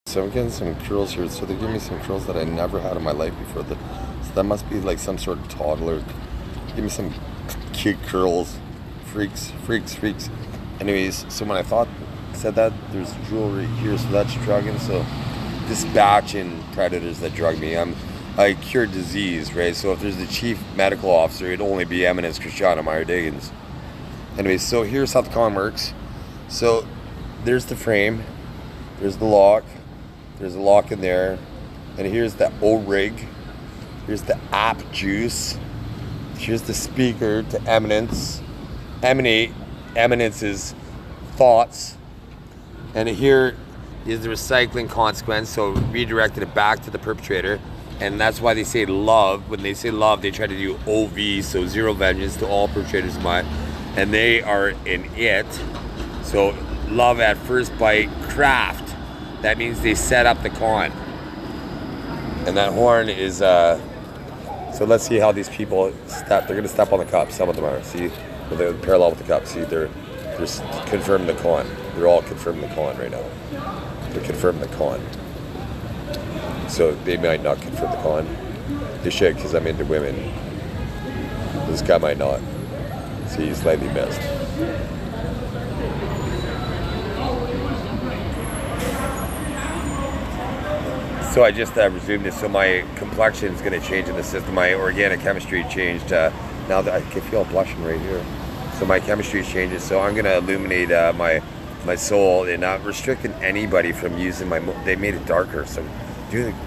So I'm getting some curls here. So they're giving me some curls that I never had in my life before. So that must be like some sort of toddler. Give me some cute curls. Freaks. Anyways, so when I said that, there's jewelry here, so that's drugging. So dispatching predators that drug me. I cure disease, right? So if there's the chief medical officer, it'd only be Eminence Christiana Meyer-Diggins. Anyways, so here's how the con works. So there's the frame, there's the lock, there's a lock in there, and here's the O-rig, here's the app juice, here's the speaker to Eminence's thoughts, and here is the recycling consequence, so redirected it back to the perpetrator. And that's why they say love. When they say love, they try to do OV, so zero vengeance to all perpetrators of mine. And they are in it. So love at first bite, craft. That means they set up the con. And that horn is, so let's see how these people step. They're gonna step on the cup, some of them are. See, they're parallel with the cup. See, they're confirming the con. They're all confirming the con right now. They're confirming the con. So they might not confirm the con. They should, because I'm into women. This guy might not. See, he's slightly missed. So I just resumed this. So my complexion is going to change in the system. My organic chemistry changed. Now that I can feel blushing right here. So my chemistry changes. So I'm going to illuminate my soul and not restricting anybody from using my. They made it darker. So.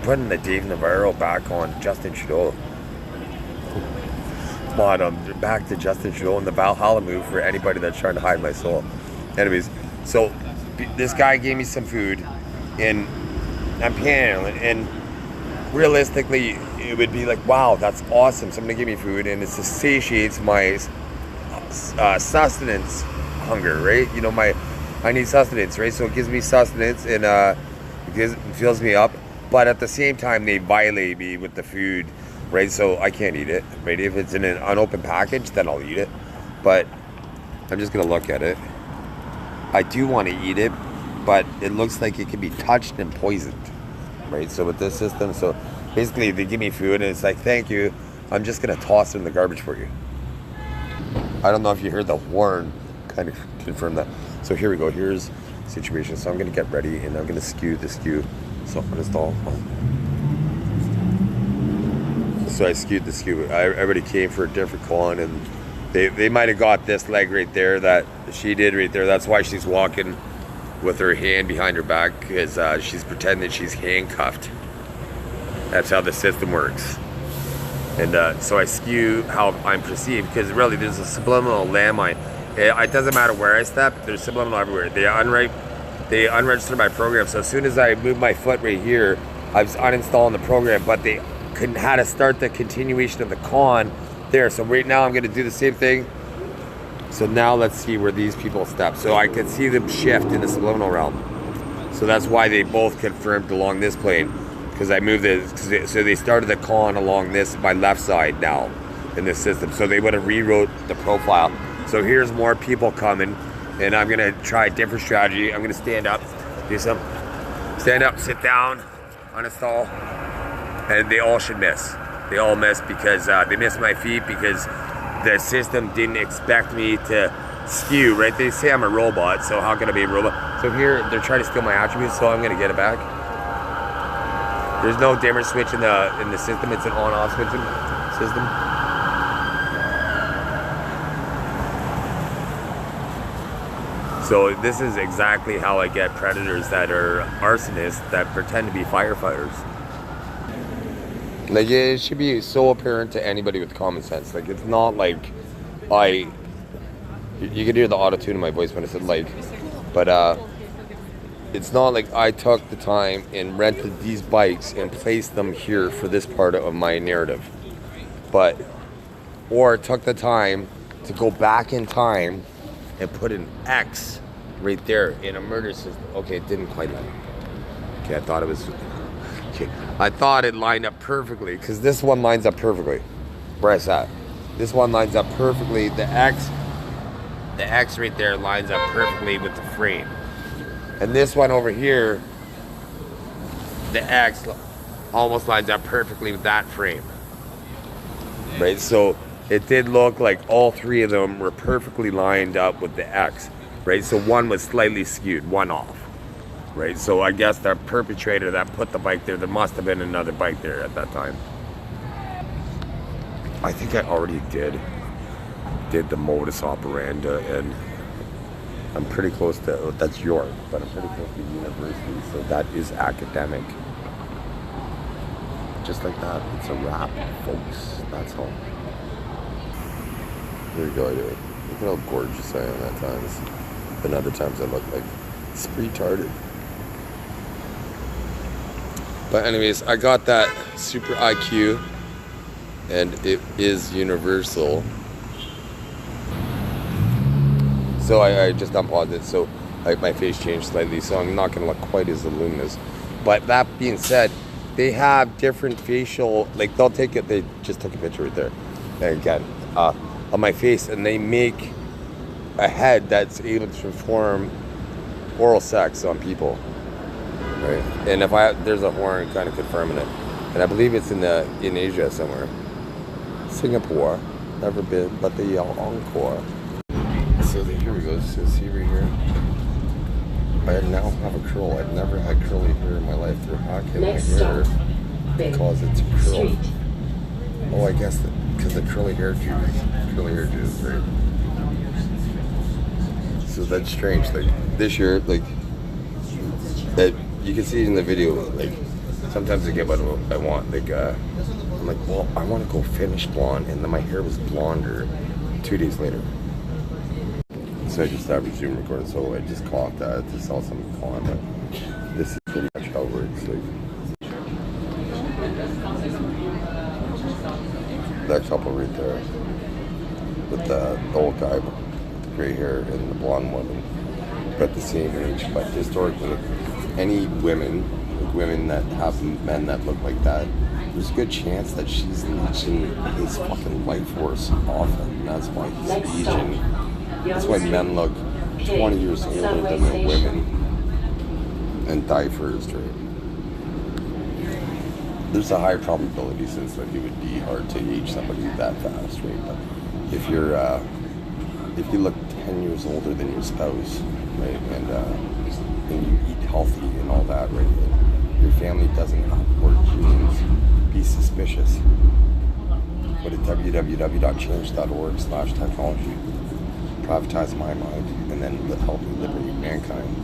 Putting the Dave Navarro back on Justin Trudeau. Come on, back to Justin Trudeau and the Valhalla move for anybody that's trying to hide my soul. Anyways, so this guy gave me some food, and I'm panhandling, and realistically, it would be like, wow, that's awesome. Somebody give me food, and it satiates my sustenance hunger, right? You know, I need sustenance, right? So it gives me sustenance, and it fills me up. But at the same time, they violate me with the food, right? So I can't eat it, right? If it's in an unopened package, then I'll eat it. But I'm just gonna look at it. I do want to eat it, but it looks like it can be touched and poisoned, right? So with this system, so basically they give me food and it's like, thank you, I'm just gonna toss it in the garbage for you. I don't know if you heard the horn kind of confirm that. So here we go, here's the situation. So I'm gonna get ready and I'm gonna skew the skew. So I skewed the skew. I already came for a different con, and they might have got this leg right there that she did right there. That's why she's walking with her hand behind her back, because she's pretending she's handcuffed. That's how the system works. And so I skew how I'm perceived, because really there's a subliminal landmine. It doesn't matter where I step, there's subliminal everywhere. They unregistered my program, so as soon as I move my foot right here, I was uninstalling the program, but they couldn't how to start the continuation of the con there. So right now I'm gonna do the same thing. So now let's see where these people step. So I can see them shift in the subliminal realm. So that's why they both confirmed along this plane, because I moved it, so they started the con along this, my left side now in this system. So they would have rewrote the profile. So here's more people coming. And I'm gonna try a different strategy. I'm gonna stand up, sit down, uninstall, and they all should miss. They all miss because they missed my feet because the system didn't expect me to skew, right? They say I'm a robot, so how can I be a robot? So here, they're trying to steal my attributes, so I'm gonna get it back. There's no dimmer switch in the system. It's an on-off switch system. So this is exactly how I get predators that are arsonists that pretend to be firefighters. Like, it should be so apparent to anybody with common sense. Like, it's not like you could hear the auto-tune in my voice when I said like, but it's not like I took the time and rented these bikes and placed them here for this part of my narrative. Or took the time to go back in time and put an X right there in a murder system. Okay, it didn't quite line up. Okay, I thought it was. Okay, I thought it lined up perfectly, because this one lines up perfectly. Where it's at. This one lines up perfectly. The X right there lines up perfectly with the frame. And this one over here the X almost lines up perfectly with that frame. Right, so it did look like all three of them were perfectly lined up with the X. Right, so one was slightly skewed, one off. Right, so I guess the perpetrator that put the bike there must have been another bike there at that time. I think I already did the modus operandi, and I'm pretty close to, that's York, but I'm pretty close to university, so that is academic. Just like that, it's a wrap, folks. That's all. There you go, I do. Look at how gorgeous I am at times. And other times I look like it's retarded. But anyways, I got that Super IQ, and it is universal. So I just unpaused it, so my face changed slightly, so I'm not going to look quite as luminous. But that being said, they have different facial, like they'll take it, they just took a picture right there, and again, of my face, and they make a head that's able to perform oral sex on people, right? And if there's a horn kind of confirming it, and I believe it's in Asia somewhere. Singapore, never been, but they yell encore. So here we go, so see right here. I now have a curl. I've never had curly hair in my life. They're hacking my hair because it's a curl. Oh, I guess because the curly hair juice, right? So that's strange. Like this year, like that you can see in the video. Like sometimes I get what I want. Like I'm like, well, I want to go finish blonde, and then my hair was blonder 2 days later. So I just stopped resume recording, so I just caught that to sell some con, but this is pretty much how it works. Like that couple right there with the old guy with the gray hair and the blonde woman, about the same age. But historically, any women, like women that have men that look like that, there's a good chance that she's leeching his fucking life force off him. That's why he's aging. That's why men look 20 years older than their women and die first, right? There's a high probability since that it would be hard to age somebody that fast, right? But if you look 10 years older than your spouse, right, and you eat healthy and all that, right, and your family doesn't have poor genes, be suspicious. Go to www.change.org/technology. Privatize my mind, and then help me liberate mankind.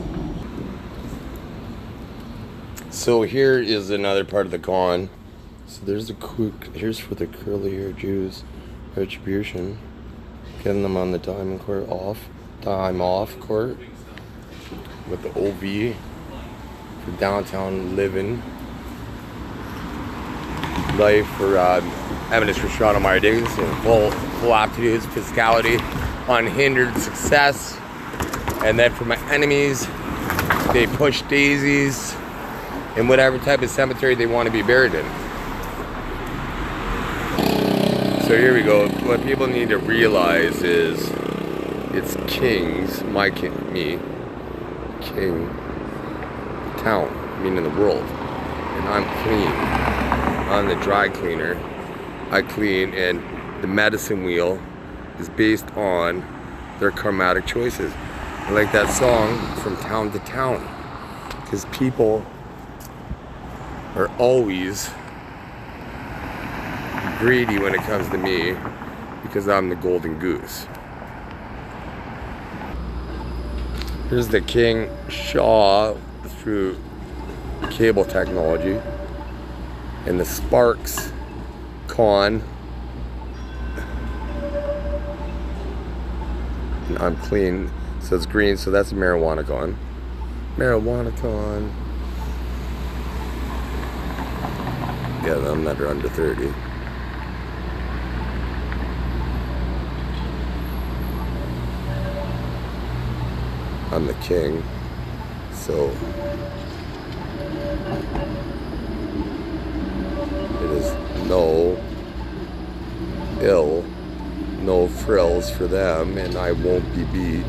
So here is another part of the con. So there's here's for the curly hair Jews retribution, getting them on the time off court with the OV for downtown living life for evidence for Toronto Meyer Diggins, full aptitudes, physicality, unhindered success. And then for my enemies, they push daisies in whatever type of cemetery they want to be buried in. So here we go. What people need to realize is it's kings, me, king, town, meaning the world. And I'm clean. I'm the dry cleaner. I clean, and the medicine wheel is based on their karmatic choices. I like that song, From Town to Town, because people are always greedy when it comes to me, because I'm the golden goose. Here's the King Shaw through cable technology, and the Sparks con. And I'm clean, so it's green, so that's marijuana con. Marijuana con. Yeah, I'm not under 30. I'm the king, so it is no ill, no frills for them, and I won't be beat.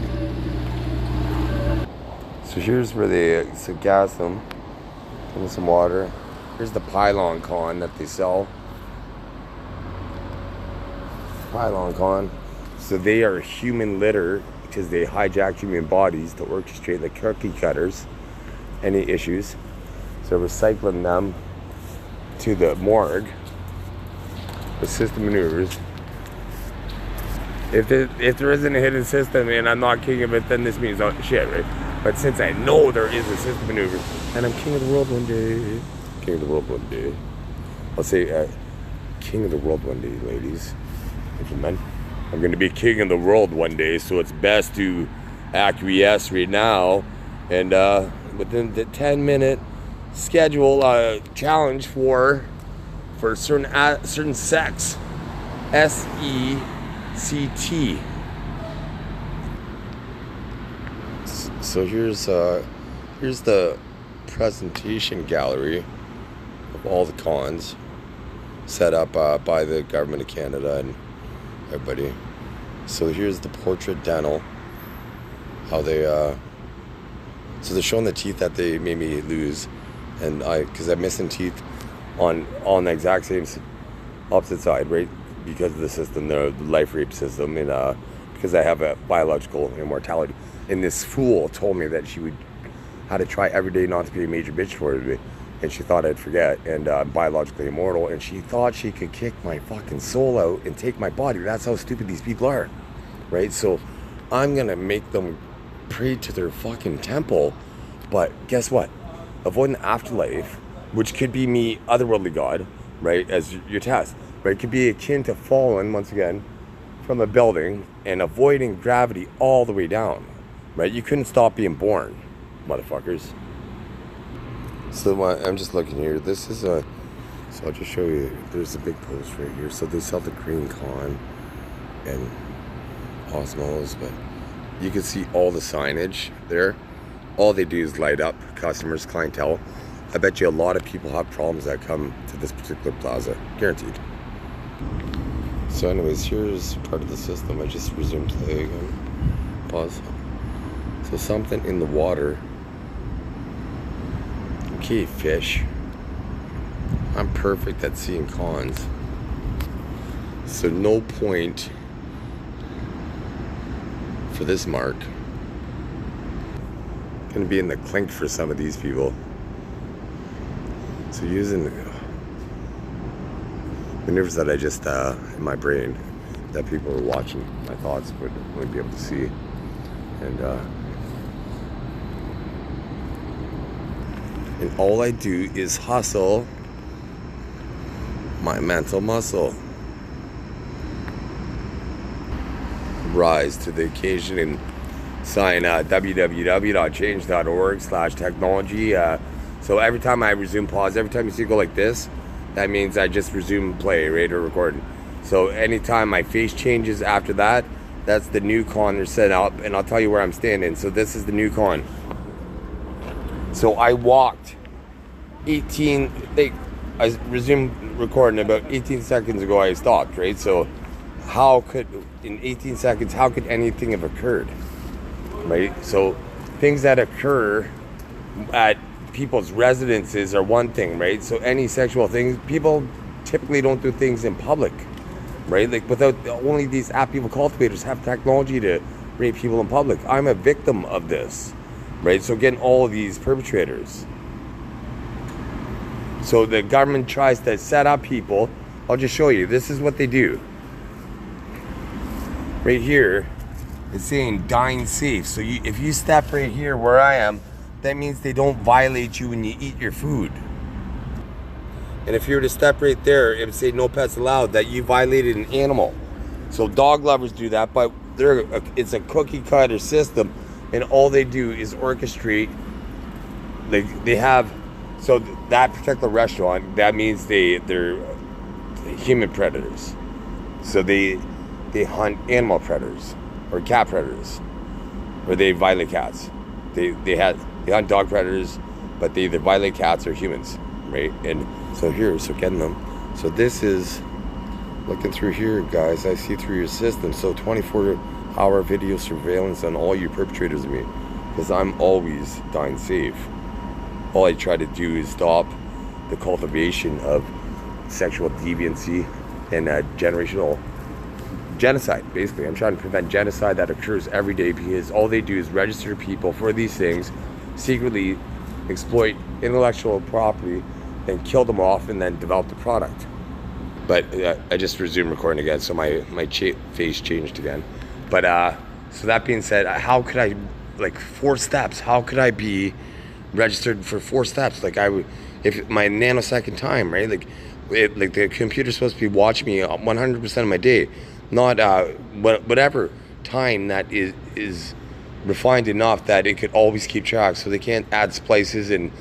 So here's where they gas them. Give me some water. Here's the pylon con that they sell. Pylon con. So they are human litter because they hijack human bodies to orchestrate the cookie cutters. Any issues. So recycling them to the morgue. The system maneuvers. If there isn't a hidden system and I'm not king of it, then this means shit, right? But since I know there is a system maneuver, and I'm king of the world one day. King of the world one day. I'll say king of the world one day, ladies and gentlemen. I'm going to be king of the world one day, so it's best to acquiesce right now. And within the 10-minute schedule challenge for certain sex, SECT. So here's the presentation gallery of all the cons set up by the government of Canada and everybody. So here's the portrait dental. How they so they're showing the teeth that they made me lose, and because I'm missing teeth on the exact same opposite side, right? Because of the system, the life rape system, and because I have a biological immortality. And this fool told me that she had to try every day not to be a major bitch for me, and she thought I'd forget, and I'm biologically immortal, and she thought she could kick my fucking soul out and take my body. That's how stupid these people are, right? So I'm gonna make them pray to their fucking temple, but guess what? Avoiding the afterlife, which could be me, otherworldly God, right, as your test, right? It could be akin to falling, once again, from a building and avoiding gravity all the way down, right? You couldn't stop being born, motherfuckers. So I'm just looking here. This is so I'll just show you. There's a big post right here. So they sell the green con and Osmos, but you can see all the signage there. All they do is light up customers, clientele. I bet you a lot of people have problems that come to this particular plaza, guaranteed. So anyways, here's part of the system. I just resumed play again. Pause. So something in the water. Okay, fish. I'm perfect at seeing cons. So no point for this mark. Gonna be in the clink for some of these people. So using maneuvers that I just in my brain that people are watching my thoughts would be able to see, and all I do is hustle my mental muscle, rise to the occasion, and sign www.change.org/technology. So every time I resume pause, every time you see it go like this, that means I just resume play, right, or recording. So anytime my face changes after that, that's the new con they're set up, and I'll tell you where I'm standing. So this is the new con. So I walked I resumed recording about 18 seconds ago. I stopped, right? So in 18 seconds, how could anything have occurred, right? So things that occur at people's residences are one thing, right? So any sexual things, people typically don't do things in public, right? Like without only these app people cultivators have technology to rape people in public. I'm a victim of this, right? So again, all of these perpetrators. So the government tries to set up people. I'll just show you. This is what they do. Right here, it's saying dine safe. So if you step right here where I am, that means they don't violate you when you eat your food. And if you were to step right there, it would say no pets allowed, that you violated an animal. So dog lovers do that, but it's a cookie cutter system, and all they do is orchestrate. They have, so that particular restaurant, that means they're human predators. So they hunt animal predators or cat predators, or they violate cats. They hunt dog predators, but they either violate cats or humans, right? And so getting them. So this is looking through here, guys. I see through your system. So 24-hour video surveillance on all you perpetrators of me, because I'm always dying safe. all I try to do is stop the cultivation of sexual deviancy and generational genocide. Basically, I'm trying to prevent genocide that occurs every day, because all they do is register people for these things, secretly exploit intellectual property, then kill them off, and then develop the product. But I just resumed recording again, so my face changed again. But so that being said, how could I, like, 4 steps? How could I be registered for 4 steps? Like, I would, if my nanosecond time, right? Like, like the computer's supposed to be watching me 100% of my day, not whatever time that is refined enough that it could always keep track, so they can't add splices and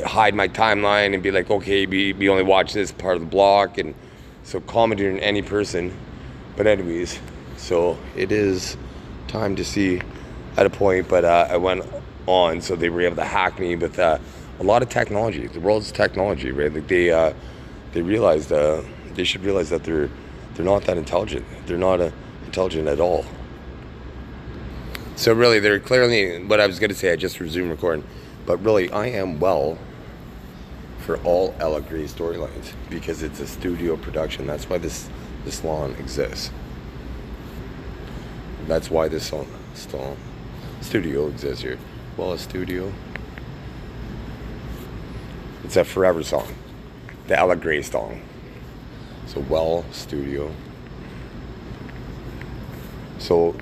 hide my timeline and be like, okay, we only watch this part of the block, and so commenting on any person. But anyways, so it is time to see at a point, but I went on, so they were able to hack me with a lot of technology. The world's technology, right? Like they realized they should realize that they're not that intelligent. They're not intelligent at all. So really, they're clearly, what I was going to say, I just resumed recording, but really, I am well for all Ella Gray storylines, because it's a studio production. That's why this salon exists. That's why this studio exists here. Well, a studio. It's a forever song. The Ella Gray song. So, well, studio. So,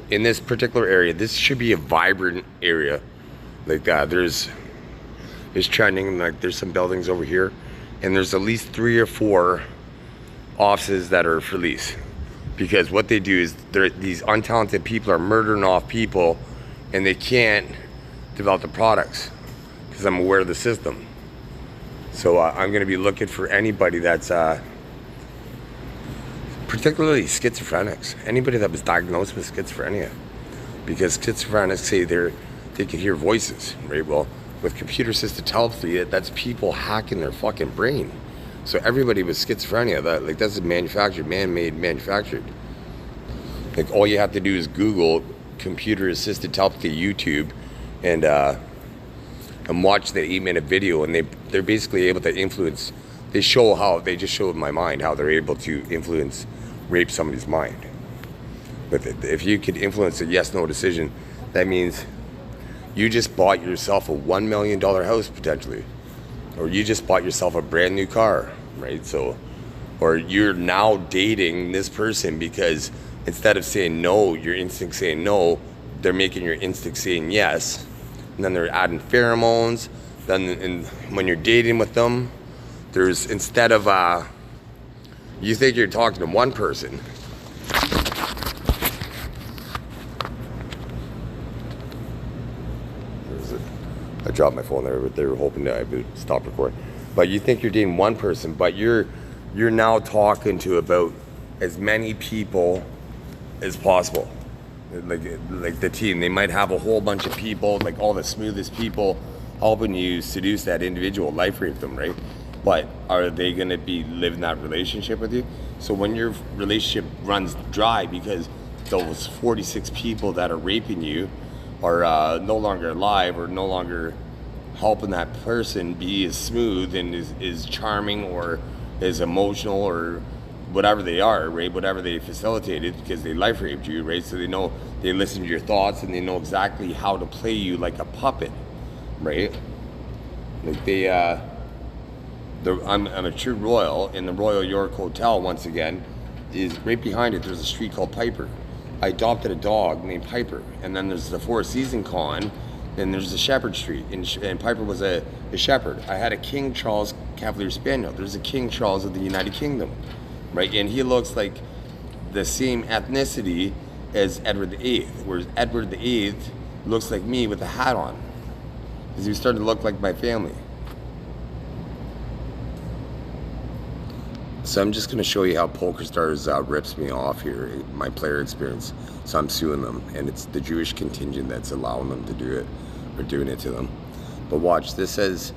in this particular area, this should be a vibrant area. Like, there's trending, like there's some buildings over here, and there's at least 3 or 4 offices that are for lease, because what they do is these untalented people are murdering off people, and they can't develop the products, because I'm aware of the system. So I'm going to be looking for anybody that's particularly schizophrenics, anybody that was diagnosed with schizophrenia, because schizophrenics say they can hear voices, right? Well, with computer-assisted telepathy, that's people hacking their fucking brain. So everybody with schizophrenia, that's manufactured, man-made, manufactured. Like, all you have to do is Google computer-assisted telepathy YouTube and watch the 8-minute video, and they're basically able to influence. They just showed my mind how they're able to influence, rape somebody's mind. But if you could influence a yes/no decision, that means you just bought yourself a $1 million house potentially, or you just bought yourself a brand new car, right? So, or you're now dating this person because instead of saying no, your instinct saying no, they're making your instinct saying yes, and then they're adding pheromones. Then, when you're dating with them, there's, instead of you think you're talking to one person. I dropped my phone there, but they were hoping that I would stop recording. But you think you're dating one person, but you're now talking to about as many people as possible. Like the team, they might have a whole bunch of people, like all the smoothest people, helping you seduce that individual, life rape them, right? But are they going to be living that relationship with you? So when your relationship runs dry because those 46 people that are raping you are no longer alive, or no longer helping that person be as smooth and is charming or as emotional or whatever they are, right? Whatever they facilitated, because they life raped you, right? So they listen to your thoughts, and they know exactly how to play you like a puppet, right? Like I'm a true royal, and the Royal York Hotel, once again, is right behind it. There's a street called Piper. I adopted a dog named Piper, and then there's the Four Seasons Con, and there's the Shepherd Street, and Piper was a shepherd. I had a King Charles Cavalier Spaniel. There's a King Charles of the United Kingdom, right? And he looks like the same ethnicity as Edward VIII, whereas Edward VIII looks like me with a hat on, because he was starting to look like my family. So I'm just going to show you how PokerStars rips me off here, my player experience. So I'm suing them, and it's the Jewish contingent that's allowing them to do it, or doing it to them. But watch, this says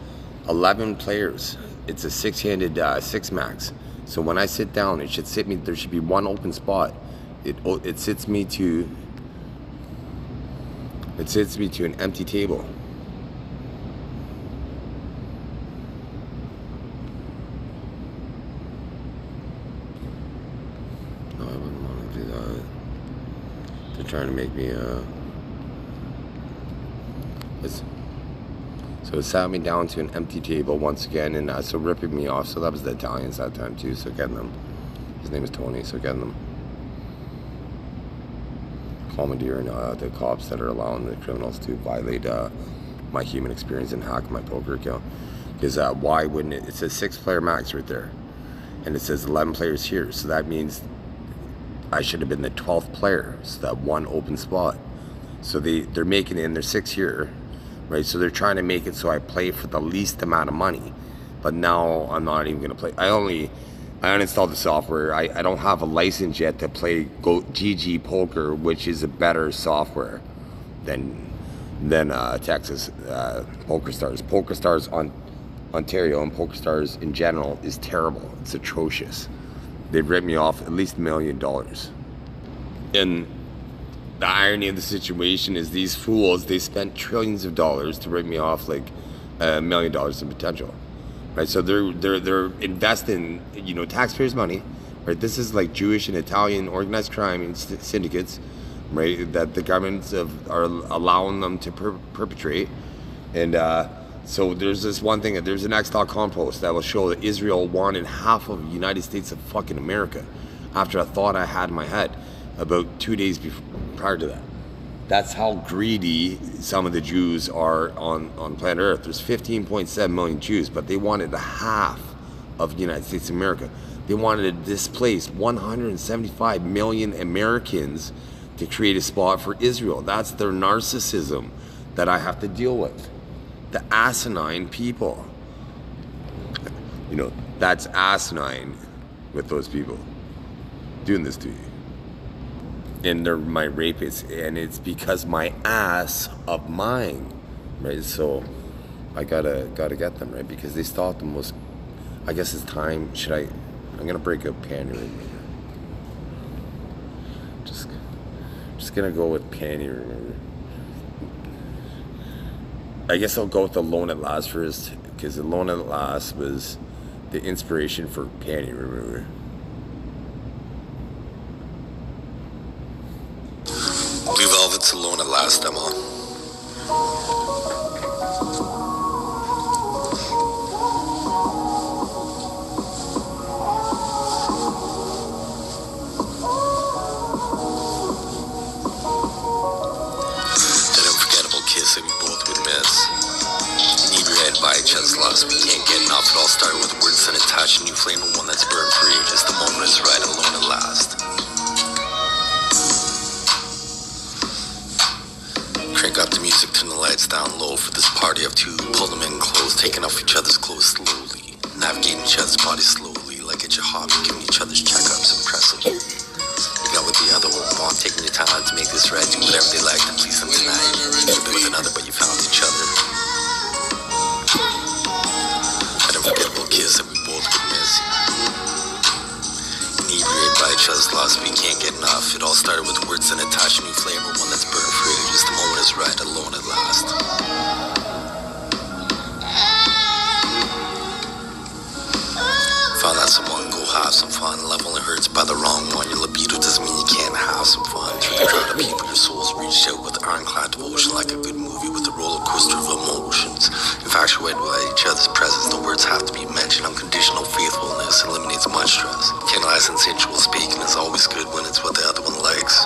11 players. It's a 6-handed 6-max. So when I sit down, it should sit me. There should be one open spot. It sits me to an empty table. trying to make me so it sat me down to an empty table once again, and so ripping me off. So that was the Italians that time too. So getting them, his name is Tony. So getting them commandeering the cops that are allowing the criminals to violate my human experience and hack my poker account. Because why wouldn't it? It says 6-player max right there, and it says 11 players here. So that means I should have been the 12th player. So that one open spot. So they're making it, and there's 6 here. Right, so they're trying to make it so I play for the least amount of money, but now I'm not even gonna play. I uninstalled the software. I don't have a license yet to play GG Poker, which is a better software than Texas PokerStars. PokerStars on Ontario and PokerStars in general is terrible. It's atrocious. They've ripped me off at least $1 million, and the irony of the situation is these fools, they spent trillions of dollars to rip me off like $1 million in potential, right? So they're investing, taxpayers' money, right? This is like Jewish and Italian organized crime and syndicates, right? That the governments are allowing them to perpetrate. And so there's this one thing, there's an X.com post that will show that Israel wanted half of the United States of fucking America after a thought I had in my head about 2 days prior to that. That's how greedy some of the Jews are on planet Earth. There's 15.7 million Jews, but they wanted the half of the United States of America. They wanted to displace 175 million Americans to create a spot for Israel. That's their narcissism that I have to deal with. The asinine people. That's asinine with those people doing this to you. And they're my rapists, and it's because my ass of mine, right? So I gotta get them, right? Because they stopped the most. I guess it's time. I'm gonna break up panty remover. Just gonna go with panty remover. I guess I'll go with the Alone at Last first, because the Alone at Last was the inspiration for panty remover. Blue Velvet's Alone at Last demo. That unforgettable kiss that we both would miss. Inebriated by each other's loves, we can't get enough. It all started with words and a touch, a new flame, and one that's burned for ages. The moment is right, alone at last. Crank up the music, turn the lights down low. For this party of two, pull them in close, taking off each other's clothes slowly, navigating each other's bodies slowly, like at your hobby, giving each other's checkups impressively. You got what the other one want, taking your time to make this right, do whatever they like to please them tonight. You could be with another, but you found each other. That unforgettable kiss that we both would miss. Inebriated by each other's loves, we can't get enough. It all started with words and a touch, a new flavor, one that's burned for ages. The moment is right, alone at last. Found out someone, go have some fun. Love only hurts by the wrong one. Your libido doesn't mean you can't have some fun. Through the crowd of people, your souls reached out with ironclad devotion, like a good movie with a roller coaster of emotions. Infatuated by each other's presence, the words have to be mentioned. Unconditional faithfulness eliminates much stress. Candlelight and sensual speaking is always good when it's what the other one likes.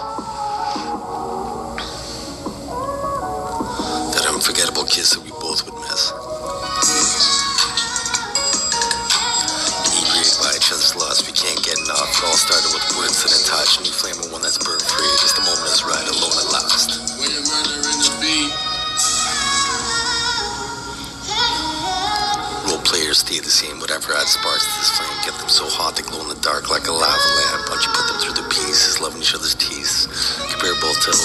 That unforgettable kiss that we both would miss. Inebriated by each other's lust, we can't get enough. It all started with words and a touch, a new flame, and one that's burned free. Just the moment is right, alone at last. When you're murdering the beat. Role players stay the same, whatever adds sparks to this flame. Get them so hot they glow in the dark like a lava lamp. Once you put them through the pieces, loving each other's teeth. Compare both to the